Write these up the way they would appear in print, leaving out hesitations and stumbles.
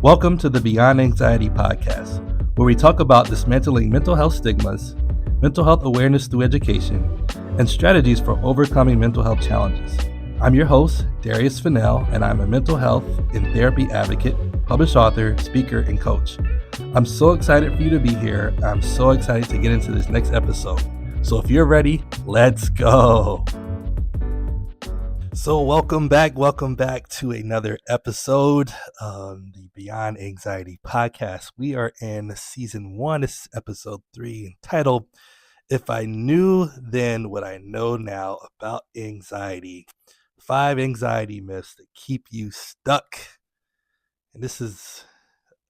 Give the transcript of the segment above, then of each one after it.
Welcome to the Beyond Anxiety podcast, where we talk about dismantling mental health stigmas, mental health awareness through education, and strategies for overcoming mental health challenges. I'm your host, Darius Fennell, and I'm a mental health and therapy advocate, published author, speaker, and coach. I'm so excited for you to be here. I'm so excited to get into this next episode. So if you're ready, let's go. So welcome back to another episode of the Beyond Anxiety podcast. We are in season 1, this is episode 3, entitled, If I Knew Then What I Know Now About Anxiety, 5 anxiety myths that keep you stuck. And this is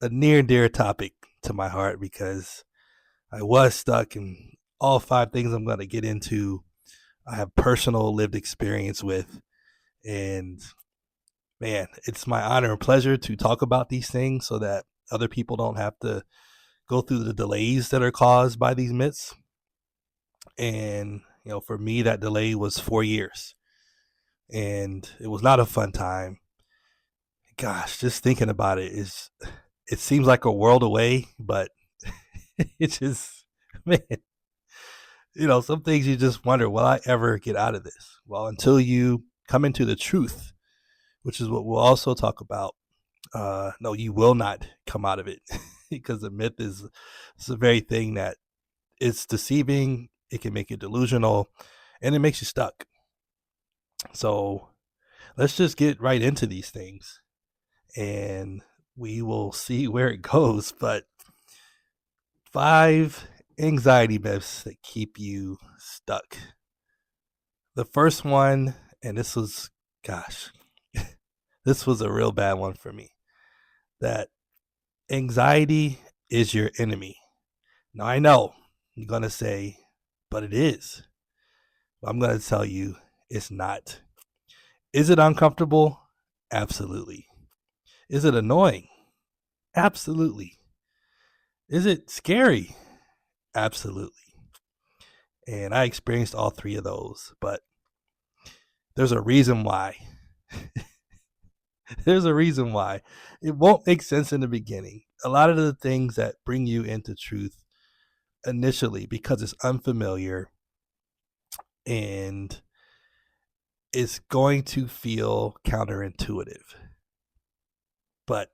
a near and dear topic to my heart because I was stuck, and all 5 things I'm going to get into, I have personal lived experience with. And man, it's my honor and pleasure to talk about these things so that other people don't have to go through the delays that are caused by these myths. And, for me, that delay was 4 years. And it was not a fun time. Gosh, just thinking about it seems like a world away, but it's just, man, some things you just wonder, will I ever get out of this? Well, until you come into the truth, which is what we'll also talk about. No, you will not come out of it because the myth is the very thing that it's deceiving. It can make you delusional and it makes you stuck. So let's just get right into these things and we will see where it goes. But 5 anxiety myths that keep you stuck. The first one, and this was a real bad one for me, that anxiety is your enemy. Now, I know you're going to say, but it is. I'm going to tell you it's not. Is it uncomfortable? Absolutely. Is it annoying? Absolutely. Is it scary? Absolutely. And I experienced all 3 of those, but there's a reason why. There's a reason why. It won't make sense in the beginning. A lot of the things that bring you into truth initially, because it's unfamiliar and it's going to feel counterintuitive. But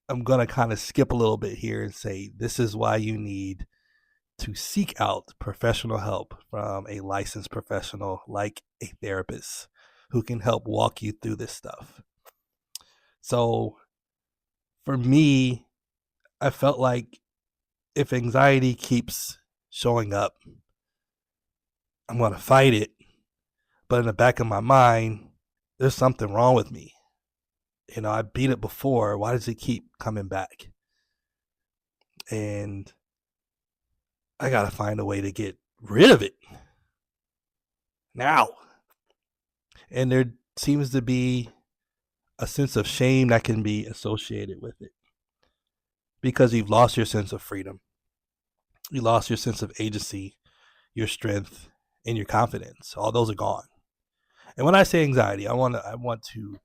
I'm going to kind of skip a little bit here and say this is why you need to seek out professional help from a licensed professional like a therapist who can help walk you through this stuff. So for me, I felt like if anxiety keeps showing up, I'm going to fight it. But in the back of my mind, there's something wrong with me. I beat it before. Why does it keep coming back? And I got to find a way to get rid of it now. And there seems to be a sense of shame that can be associated with it because you've lost your sense of freedom. You lost your sense of agency, your strength, and your confidence. All those are gone. And when I say anxiety, I want to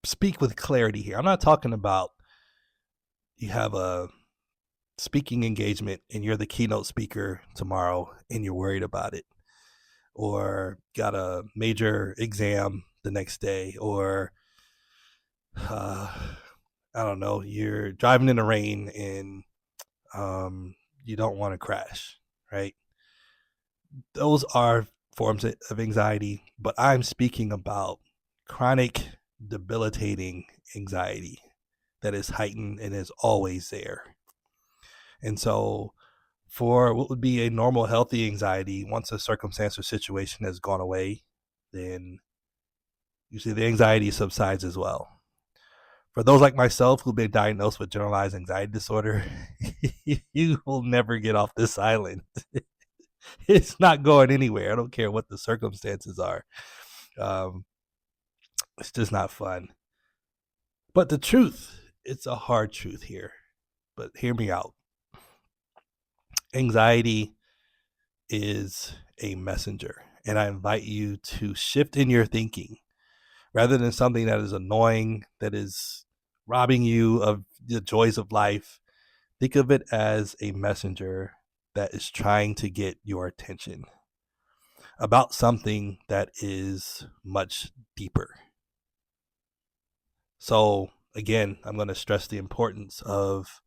speak with clarity here. I'm not talking about you have a speaking engagement and you're the keynote speaker tomorrow and you're worried about it, or got a major exam the next day, or I don't know, you're driving in the rain and you don't want to crash, right? Those are forms of anxiety, but I'm speaking about chronic, debilitating anxiety that is heightened and is always there. And so for what would be a normal, healthy anxiety, once a circumstance or situation has gone away, then usually the anxiety subsides as well. For those like myself who've been diagnosed with generalized anxiety disorder, you will never get off this island. It's not going anywhere. I don't care what the circumstances are. It's just not fun. But the truth, it's a hard truth here. But hear me out. Anxiety is a messenger, and I invite you to shift in your thinking rather than something that is annoying, that is robbing you of the joys of life. Think of it as a messenger that is trying to get your attention about something that is much deeper. So, again, I'm going to stress the importance of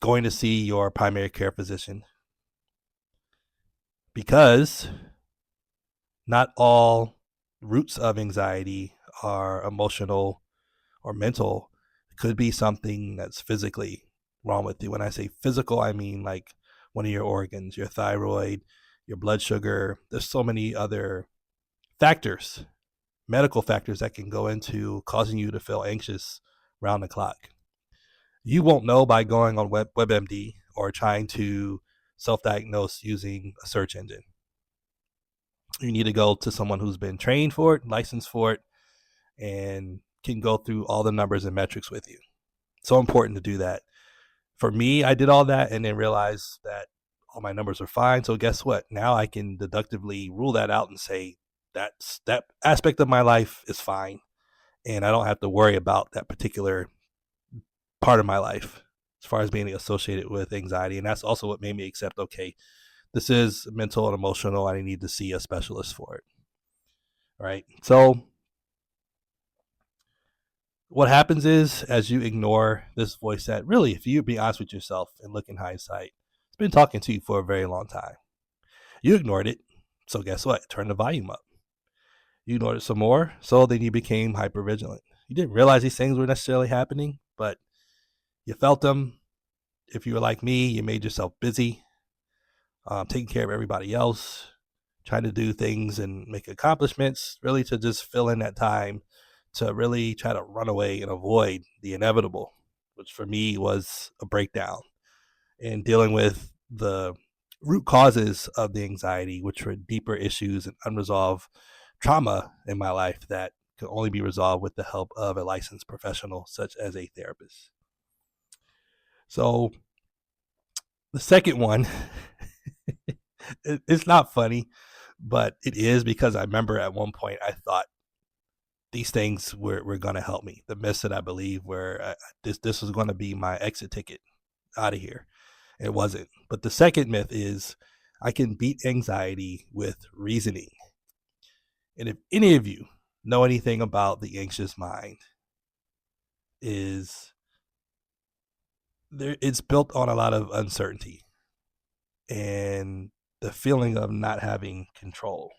going to see your primary care physician, because not all roots of anxiety are emotional or mental. It could be something that's physically wrong with you. When I say physical, I mean like one of your organs, your thyroid, your blood sugar. There's so many other factors, medical factors, that can go into causing you to feel anxious round the clock. You won't know by going on WebMD or trying to self-diagnose using a search engine. You need to go to someone who's been trained for it, licensed for it, and can go through all the numbers and metrics with you. So important to do that. For me, I did all that and then realized that all my numbers are fine. So guess what? Now I can deductively rule that out and say that aspect of my life is fine, and I don't have to worry about that particular part of my life as far as being associated with anxiety. And that's also what made me accept, okay, this is mental and emotional. I need to see a specialist for it. Right. So what happens is, as you ignore this voice that really, if you be honest with yourself and look in hindsight, it's been talking to you for a very long time. You ignored it. So guess what? Turn the volume up. You ignored it some more. So then you became hypervigilant. You didn't realize these things were necessarily happening, but you felt them. If you were like me, you made yourself busy, taking care of everybody else, trying to do things and make accomplishments, really to just fill in that time to really try to run away and avoid the inevitable, which for me was a breakdown and dealing with the root causes of the anxiety, which were deeper issues and unresolved trauma in my life that could only be resolved with the help of a licensed professional, such as a therapist. So the second one, it's not funny, but it is, because I remember at one point I thought these things were going to help me. The myths that I believe were this was going to be my exit ticket out of here. It wasn't. But the second myth is I can beat anxiety with reasoning. And if any of you know anything about the anxious mind, is there, it's built on a lot of uncertainty and the feeling of not having control.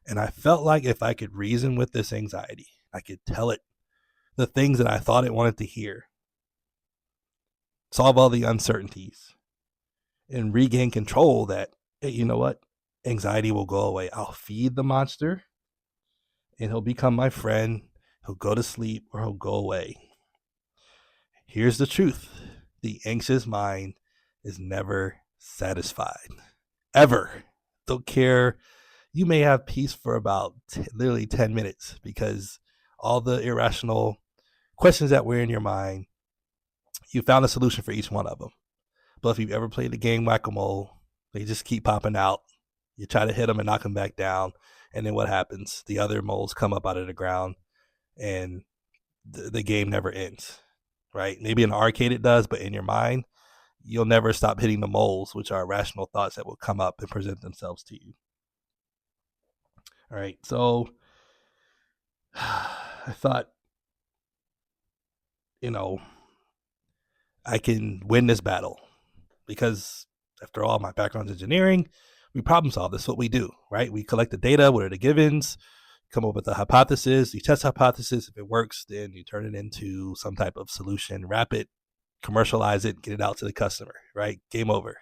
And I felt like if I could reason with this anxiety, I could tell it the things that I thought it wanted to hear, solve all the uncertainties, and regain control, that, hey, you know what? Anxiety will go away. I'll feed the monster and he'll become my friend. He'll go to sleep or he'll go away. Here's the truth: the anxious mind is never satisfied. Ever. Don't care. You may have peace for about literally 10 minutes because all the irrational questions that were in your mind, you found a solution for each one of them. But if you've ever played the game Whack-A-Mole, they just keep popping out. You try to hit them and knock them back down. And then what happens? The other moles come up out of the ground and the game never ends, right? Maybe in an arcade it does, but in your mind, you'll never stop hitting the moles, which are irrational thoughts that will come up and present themselves to you. All right. So I thought, I can win this battle because, after all, my background's engineering. We problem solve. That's what we do, right? We collect the data. What are the givens? Come up with a hypothesis. You test the hypothesis. If it works, then you turn it into some type of solution, wrap it, commercialize it, get it out to the customer, right? Game over.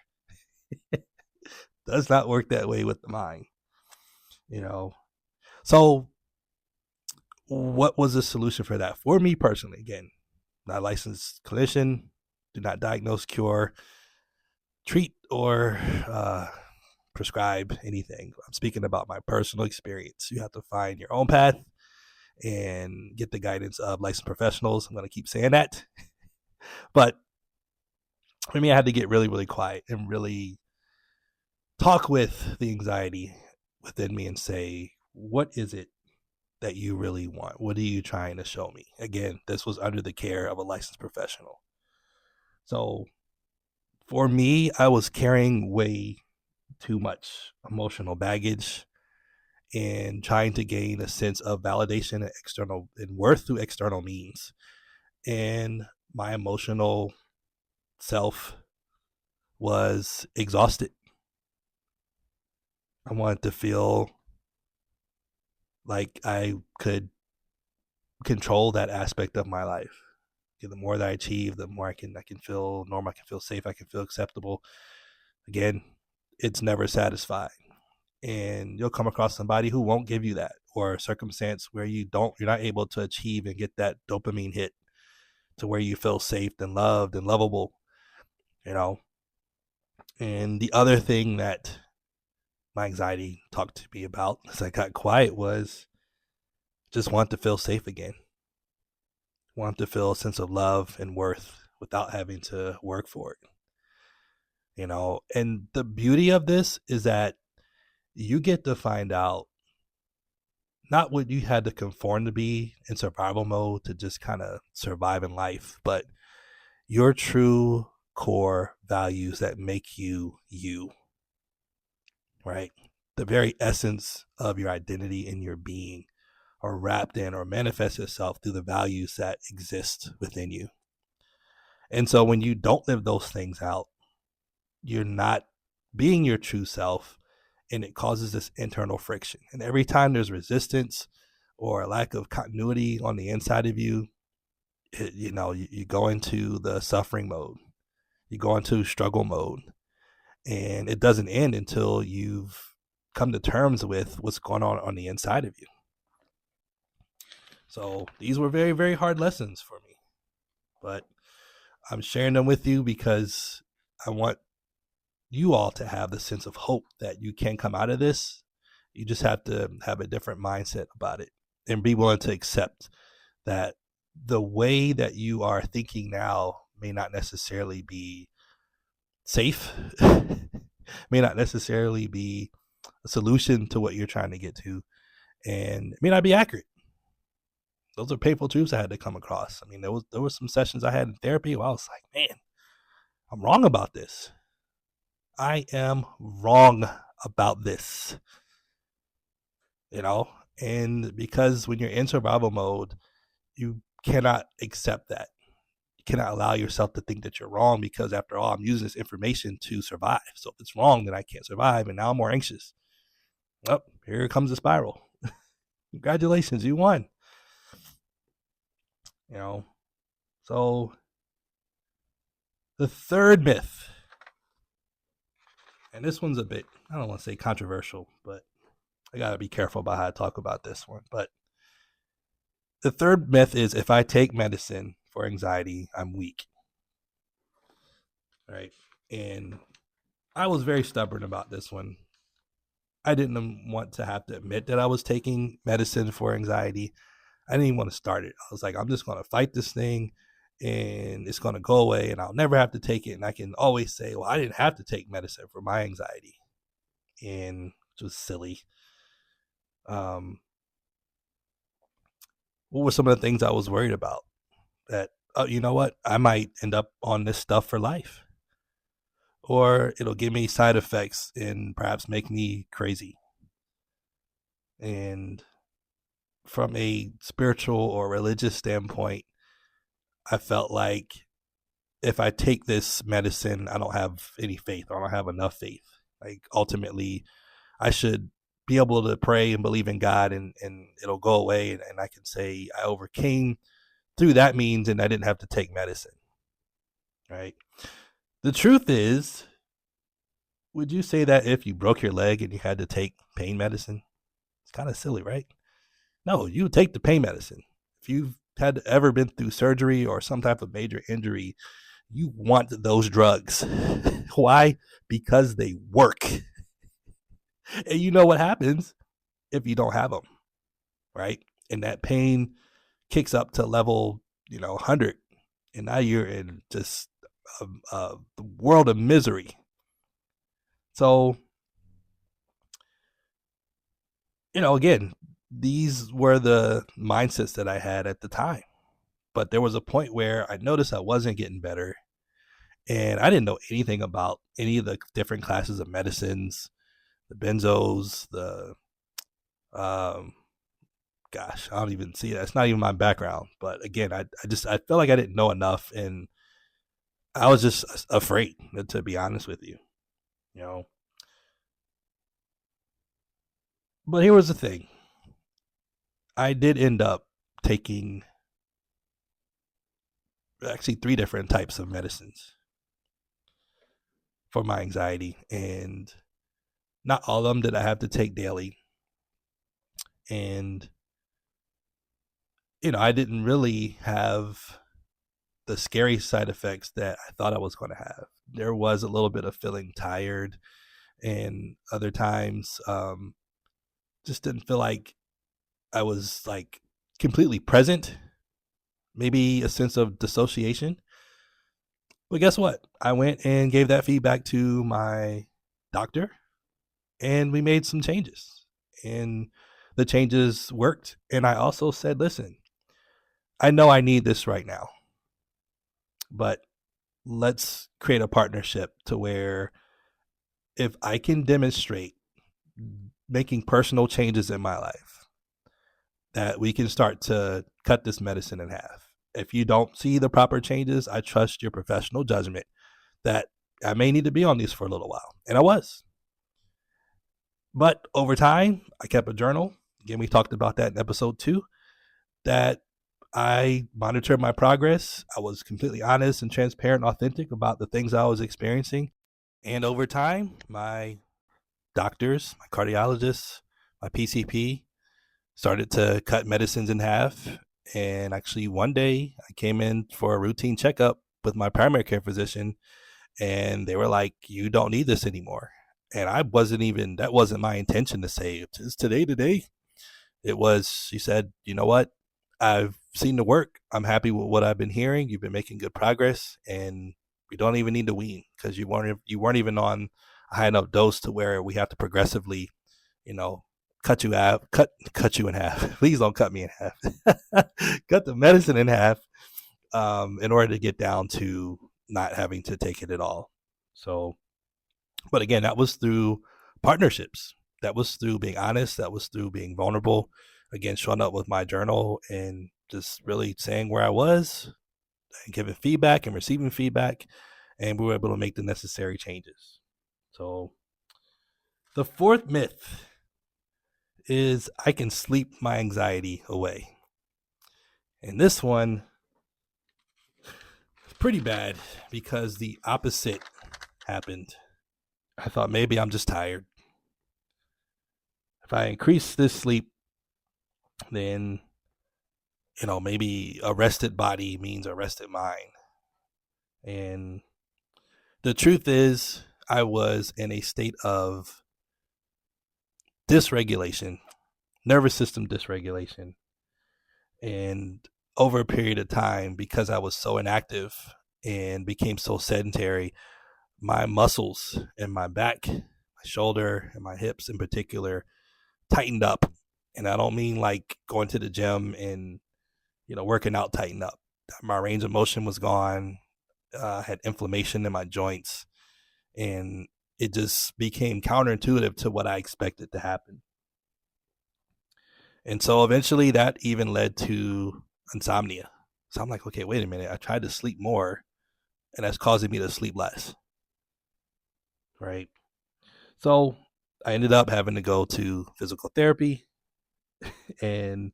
Does not work that way with the mind, So what was the solution for that? For me personally, again, not a licensed clinician, do not diagnose, cure, treat, or prescribe anything. I'm speaking about my personal experience. You have to find your own path and get the guidance of licensed professionals. I'm going to keep saying that. But for me, I had to get really, really quiet and really talk with the anxiety within me and say, what is it that you really want? What are you trying to show me? Again, this was under the care of a licensed professional. So for me, I was carrying way too much emotional baggage and trying to gain a sense of validation and external and worth through external means. And my emotional self was exhausted. I wanted to feel like I could control that aspect of my life. The more that I achieve, the more I can feel normal, I can feel safe, I can feel acceptable. Again, it's never satisfying. And you'll come across somebody who won't give you that, or a circumstance where you're not able to achieve and get that dopamine hit to where you feel safe and loved and lovable, you know. And the other thing that my anxiety talked to me about as I got quiet was just want to feel safe again. Want to feel a sense of love and worth without having to work for it. And the beauty of this is that you get to find out not what you had to conform to be in survival mode to just kind of survive in life, but your true core values that make you you, right? The very essence of your identity and your being are wrapped in or manifest itself through the values that exist within you. And so when you don't live those things out, you're not being your true self, and it causes this internal friction. And every time there's resistance or a lack of continuity on the inside of you, you go into the suffering mode, you go into struggle mode, and it doesn't end until you've come to terms with what's going on the inside of you. So these were very, very hard lessons for me, but I'm sharing them with you because I want you all to have the sense of hope that you can come out of this. You just have to have a different mindset about it and be willing to accept that the way that you are thinking now may not necessarily be safe, may not necessarily be a solution to what you're trying to get to, and it may not be accurate. Those are painful truths I had to come across. I mean, there was some sessions I had in therapy where I was like, man, I'm wrong about this. I am wrong about this, you know? And because when you're in survival mode, you cannot accept that. You cannot allow yourself to think that you're wrong because, after all, I'm using this information to survive. So if it's wrong, then I can't survive. And now I'm more anxious. Oh, here comes the spiral. Congratulations, you won. You know, so the third myth, and this one's a bit, I don't want to say controversial, but I got to be careful about how I talk about this one. But the third myth is if I take medicine for anxiety, I'm weak. Right. And I was very stubborn about this one. I didn't want to have to admit that I was taking medicine for anxiety. I didn't even want to start it. I was like, I'm just going to fight this thing and it's going to go away and I'll never have to take it. And I can always say, well, I didn't have to take medicine for my anxiety. And it was silly. What were some of the things I was worried about? That, oh, you know what? I might end up on this stuff for life. Or it'll give me side effects and perhaps make me crazy. And from a spiritual or religious standpoint, I felt like if I take this medicine, I don't have any faith, or I don't have enough faith. Like, ultimately, I should be able to pray and believe in God, and it'll go away, and I can say I overcame through that means, and I didn't have to take medicine. Right? The truth is, would you say that if you broke your leg and you had to take pain medicine? It's kind of silly, right? No, you would take the pain medicine. If you've had ever been through surgery or some type of major injury, you want those drugs. Why? Because they work. And you know what happens if you don't have them, right? And that pain kicks up to level, 100. And now you're in just the world of misery. So, again, these were the mindsets that I had at the time. But there was a point where I noticed I wasn't getting better, and I didn't know anything about any of the different classes of medicines, the benzos, the um, gosh, I don't even see that. It's not even my background. But again, I felt like I didn't know enough, and I was just afraid, to be honest with you. You know, but here was the thing: I did end up taking actually three different types of medicines for my anxiety, and not all of them did I have to take daily. And I didn't really have the scary side effects that I thought I was going to have. There was a little bit of feeling tired, and other times just didn't feel like I was like completely present. Maybe a sense of dissociation. But guess what? I went and gave that feedback to my doctor, and we made some changes. And the changes worked. And I also said, listen, I know I need this right now, but let's create a partnership to where if I can demonstrate making personal changes in my life, that we can start to cut this medicine in half. If you don't see the proper changes, I trust your professional judgment that I may need to be on these for a little while. And I was. But over time, I kept a journal. Again, we talked about that in episode 2, that I monitored my progress. I was completely honest and transparent and authentic about the things I was experiencing. And over time, my doctors, my cardiologists, my PCP started to cut medicines in half. And actually, one day I came in for a routine checkup with my primary care physician, and they were like, "You don't need this anymore." And that wasn't my intention to say, "Is today?" It was, she said, "You know what? I've seen the work. I'm happy with what I've been hearing. You've been making good progress, and we don't even need to wean because you weren't even on a high enough dose to where we have to progressively, you know, cut you in half. Please don't cut me in half. Cut the medicine in half, in order to get down to not having to take it at all." So, but again, that was through partnerships. That was through being honest. That was through being vulnerable. Again, showing up with my journal and just really saying where I was and giving feedback and receiving feedback. And we were able to make the necessary changes. So, the fourth myth is I can sleep my anxiety away. And this one is pretty bad because the opposite happened. I thought maybe I'm just tired. If I increase this sleep, then maybe a rested body means a rested mind. And the truth is, I was in a state of dysregulation, nervous system dysregulation. And over a period of time, because I was so inactive and became so sedentary, my muscles in my back, my shoulder, and my hips in particular tightened up. And I don't mean like going to the gym and working out tightened up. My range of motion was gone. I had inflammation in my joints, and it just became counterintuitive to what I expected to happen. And so eventually that even led to insomnia. So I'm like, okay, wait a minute. I tried to sleep more, and that's causing me to sleep less. Right. So I ended up having to go to physical therapy and,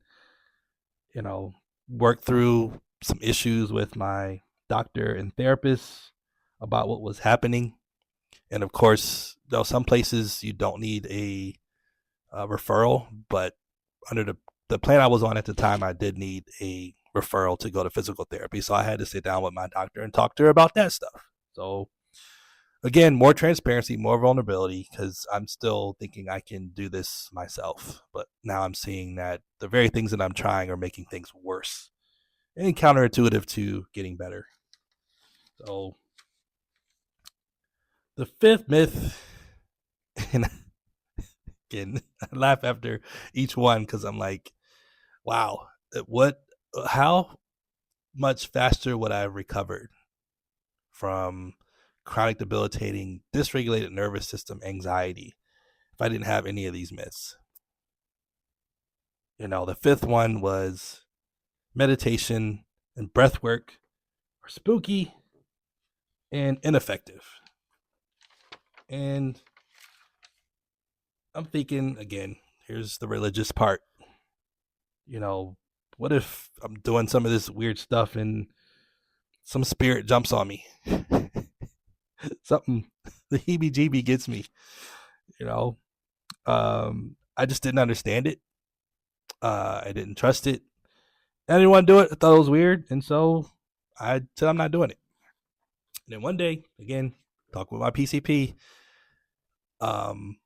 work through some issues with my doctor and therapist about what was happening. And of course, some places you don't need a referral, but under the plan I was on at the time, I did need a referral to go to physical therapy. So I had to sit down with my doctor and talk to her about that stuff. So again, more transparency, more vulnerability, because I'm still thinking I can do this myself. But now I'm seeing that the very things that I'm trying are making things worse and counterintuitive to getting better. So the fifth myth, and And I laugh after each one because I'm like, wow, what, how much faster would I have recovered from chronic debilitating dysregulated nervous system anxiety if I didn't have any of these myths? The fifth one was meditation and breath work are spooky and ineffective. And I'm thinking, again, here's the religious part. You know, what if I'm doing some of this weird stuff and some spirit jumps on me? Something, the heebie jeebie gets me, you know? I just didn't understand it. I didn't trust it. I didn't want to do it. I thought it was weird. And so I said, I'm not doing it. And then one day, again, talking with my PCP, um,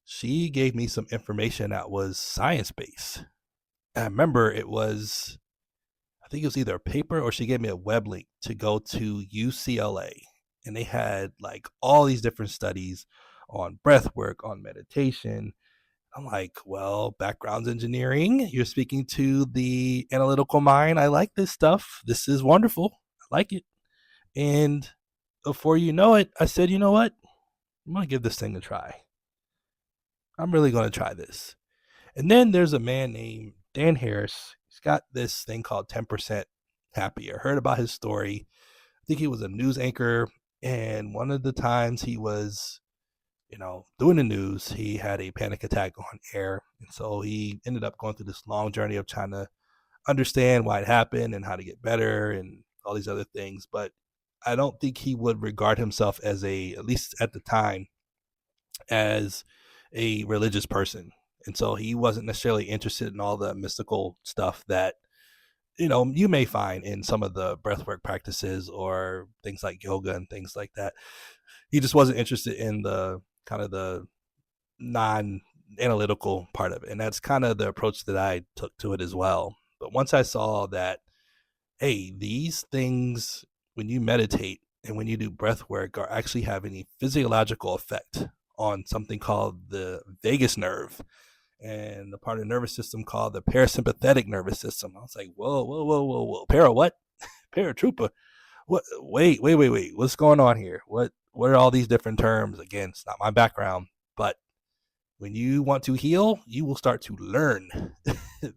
she gave me some information that was science based. I remember it was, I think it was either a paper or she gave me a web link to go to UCLA. And they had like all these different studies on breath work, on meditation. I'm like, well, backgrounds engineering. You're speaking to the analytical mind. I like this stuff. This is wonderful. I like it. And before you know it, I said, you know what? I'm going to give this thing a try. I'm really going to try this. And then there's a man named Dan Harris. He's got this thing called 10% Happier. Heard about his story. I think he was a news anchor. And one of the times he was, doing the news, he had a panic attack on air. And so he ended up going through this long journey of trying to understand why it happened and how to get better and all these other things. But I don't think he would regard himself as at least at the time, as a religious person. And so he wasn't necessarily interested in all the mystical stuff that, you may find in some of the breathwork practices or things like yoga and things like that. He just wasn't interested in the kind of the non-analytical part of it. And that's kind of the approach that I took to it as well. But once I saw that, hey, these things, when you meditate and when you do breath work, are actually having a physiological effect on something called the vagus nerve and the part of the nervous system called the parasympathetic nervous system. I was like, whoa, whoa, whoa, whoa, whoa. Para what? Paratrooper. What? Wait. What's going on here? What are all these different terms? Again, it's not my background, but when you want to heal, you will start to learn.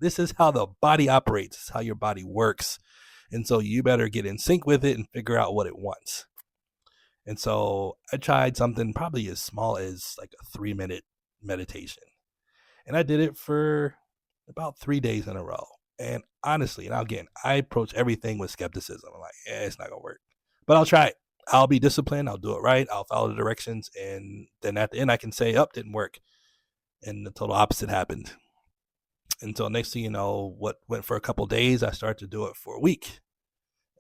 This is how the body operates. It's how your body works. And so you better get in sync with it and figure out what it wants. And so I tried something probably as small as like a 3-minute meditation. And I did it for about 3 days in a row. And honestly, now again, I approach everything with skepticism. I'm like, it's not going to work. But I'll try it. I'll be disciplined. I'll do it right. I'll follow the directions. And then at the end, I can say, didn't work. And the total opposite happened. Until next thing you know, what went for a couple days, I started to do it for a week.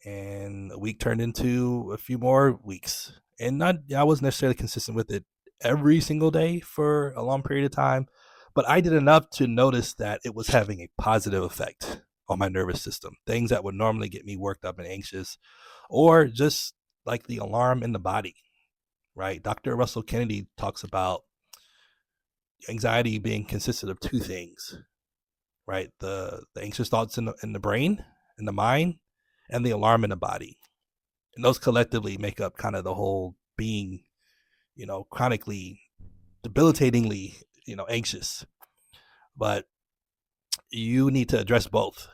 And a week turned into a few more weeks. And I wasn't necessarily consistent with it every single day for a long period of time. But I did enough to notice that it was having a positive effect on my nervous system. Things that would normally get me worked up and anxious, or just like the alarm in the body, right? Dr. Russell Kennedy talks about anxiety being consisted of two things, right? The anxious thoughts in the brain, in the mind, and the alarm in the body. And those collectively make up kind of the whole being, chronically, debilitatingly, anxious. But you need to address both.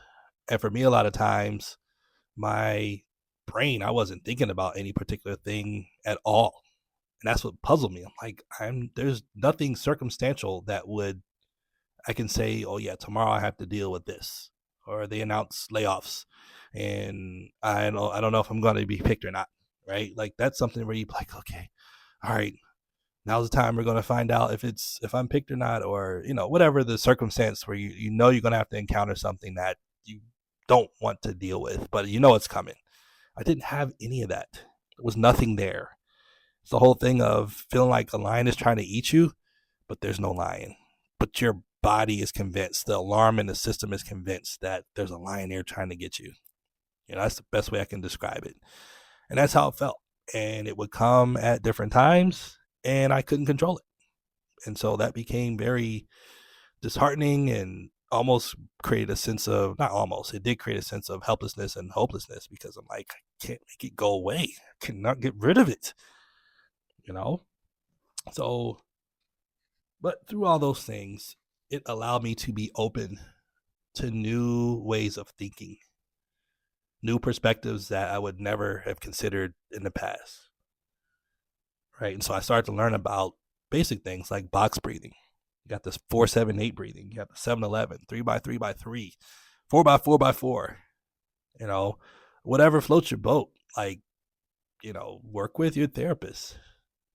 And for me, a lot of times, my brain, I wasn't thinking about any particular thing at all. And that's what puzzled me. I'm like, there's nothing circumstantial that I can say, oh yeah, tomorrow I have to deal with this. Or they announce layoffs and I don't know if I'm going to be picked or not. Right. Like that's something where you're like, okay, all right, now's the time we're going to find out if I'm picked or not, or, whatever the circumstance where you're going to have to encounter something that you don't want to deal with, but it's coming. I didn't have any of that. There was nothing there. It's the whole thing of feeling like a lion is trying to eat you, but there's no lion. But your body is convinced, the alarm in the system is convinced that there's a lion there trying to get you. That's the best way I can describe it. And that's how it felt. And it would come at different times and I couldn't control it. And so that became very disheartening and almost created a sense of, not almost, it did create a sense of helplessness and hopelessness, because I'm like, I can't make it go away. I cannot get rid of it, you know? So, but through all those things, it allowed me to be open to new ways of thinking, new perspectives that I would never have considered in the past. Right. And so I started to learn about basic things like box breathing. You got this 4-7-8 breathing. You got the 7-11, 3x3x3, 4x4x4. You know, whatever floats your boat. Like, work with your therapist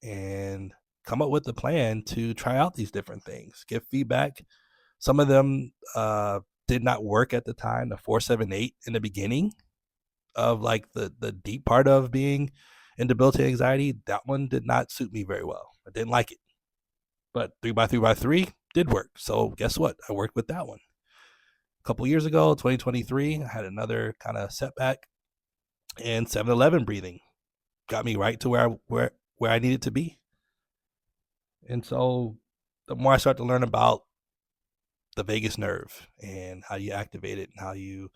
and come up with a plan to try out these different things. Give feedback. Some of them did not work at the time. The 4-7-8 in the beginning of like the deep part of being in debilitating anxiety, that one did not suit me very well. I didn't like it. But 3x3x3 did work. So guess what? I worked with that one. A couple years ago, 2023, I had another kind of setback, and 7-11 breathing got me right to where I needed to be. And so the more I start to learn about the vagus nerve and how you activate it and how you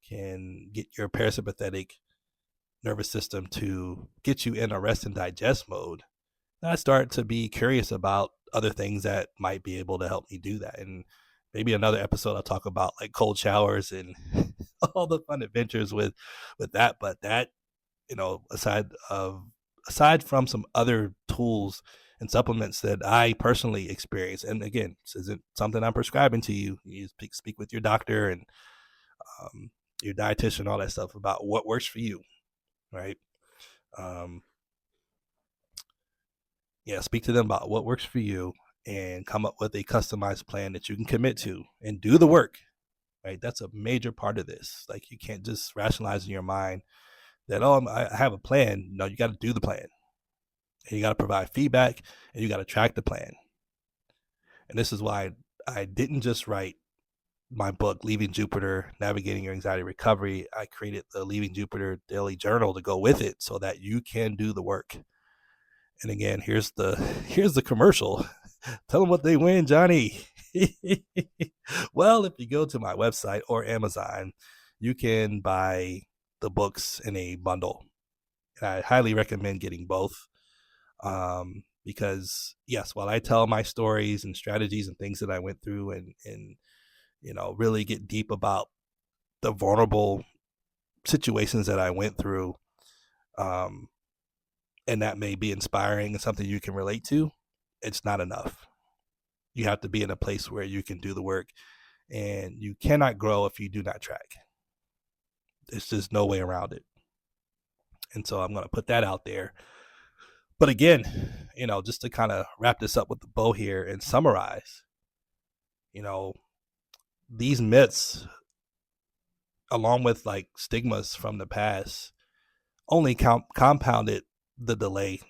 can get your parasympathetic nervous system to get you in a rest and digest mode, I start to be curious about other things that might be able to help me do that. And maybe another episode I'll talk about like cold showers and all the fun adventures with that. But that, aside from some other tools and supplements that I personally experience, and again, this isn't something I'm prescribing to you. You speak with your doctor and your dietitian, all that stuff about what works for you, right? Speak to them about what works for you and come up with a customized plan that you can commit to and do the work, right? That's a major part of this. Like, you can't just rationalize in your mind that, I have a plan. No, you got to do the plan, and you got to provide feedback, and you got to track the plan. And this is why I didn't just write my book, Leaving Jupiter, Navigating Your Anxiety Recovery. I created the Leaving Jupiter Daily Journal to go with it so that you can do the work. And again, here's the commercial. Tell them what they win, Johnny. Well, if you go to my website or Amazon, you can buy the books in a bundle. And I highly recommend getting both. Because yes, while I tell my stories and strategies and things that I went through and really get deep about the vulnerable situations that I went through, and that may be inspiring and something you can relate to, it's not enough. You have to be in a place where you can do the work, and you cannot grow if you do not track. There's just no way around it. And so I'm going to put that out there. But again, just to kind of wrap this up with the bow here and summarize, these myths, along with like stigmas from the past, only compounded the delay.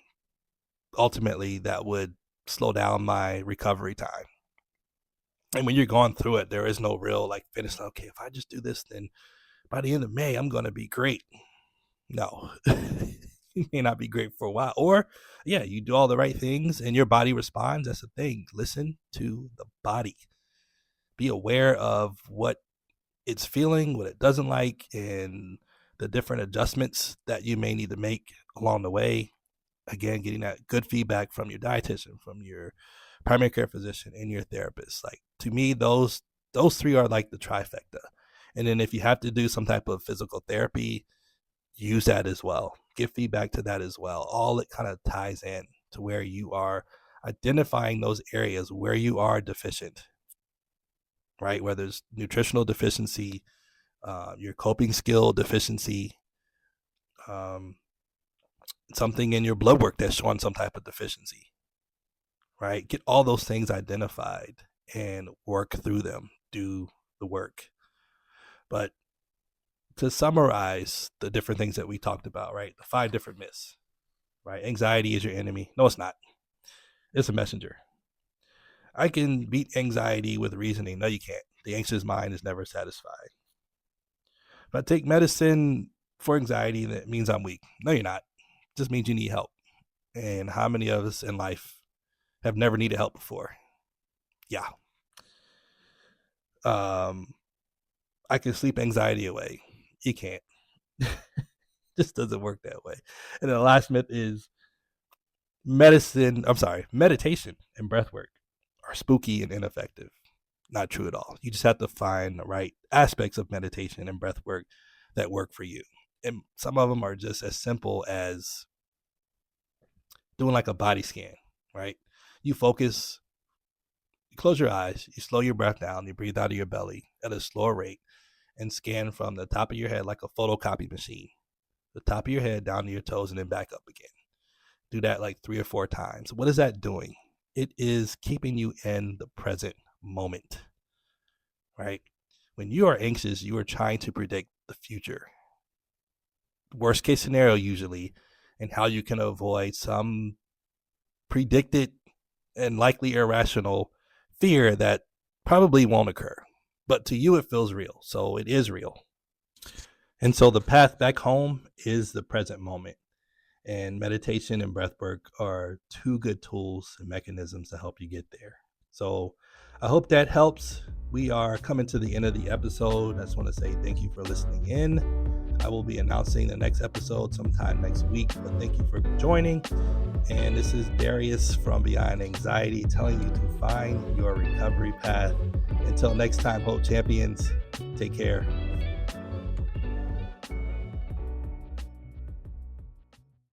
Ultimately, that would slow down my recovery time. And when you're going through it, there is no real like finish. Okay, if I just do this, then by the end of May, I'm going to be great. No, you may not be great for a while. Or, yeah, you do all the right things and your body responds. That's the thing. Listen to the body. Be aware of what it's feeling, what it doesn't like, and the different adjustments that you may need to make along the way. Again, getting that good feedback from your dietitian, from your primary care physician, and your therapist. Like, to me, those three are like the trifecta. And then if you have to do some type of physical therapy, use that as well. Give feedback to that as well. All it kind of ties in to where you are identifying those areas where you are deficient, right? Whether it's nutritional deficiency, your coping skill deficiency, something in your blood work that's showing some type of deficiency, right? Get all those things identified and work through them. Do the work. But to summarize the different things that we talked about, right? The 5 different myths, right? Anxiety is your enemy. No, it's not. It's a messenger. I can beat anxiety with reasoning. No, you can't. The anxious mind is never satisfied. If I take medicine for anxiety, that means I'm weak. No, you're not. It just means you need help. And how many of us in life have never needed help before. Yeah. I can sleep anxiety away. You can't. Just doesn't work that way. And then the last myth is meditation and breath work are spooky and ineffective. Not true at all. You just have to find the right aspects of meditation and breath work that work for you. And some of them are just as simple as doing like a body scan, right? You focus, you close your eyes, you slow your breath down, you breathe out of your belly at a slower rate and scan from the top of your head like a photocopy machine, the top of your head down to your toes and then back up again. Do that like 3 or 4 times. What is that doing? It is keeping you in the present moment, right? When you are anxious, you are trying to predict the future. Worst case scenario usually, and how you can avoid some predicted and likely irrational fear that probably won't occur. But to you, it feels real. So it is real. And so the path back home is the present moment. And meditation and breath work are 2 good tools and mechanisms to help you get there. So I hope that helps. We are coming to the end of the episode. I just want to say thank you for listening in. I will be announcing the next episode sometime next week, but thank you for joining. And this is Darius from Beyond Anxiety telling you to find your recovery path. Until next time, Hope Champions, take care.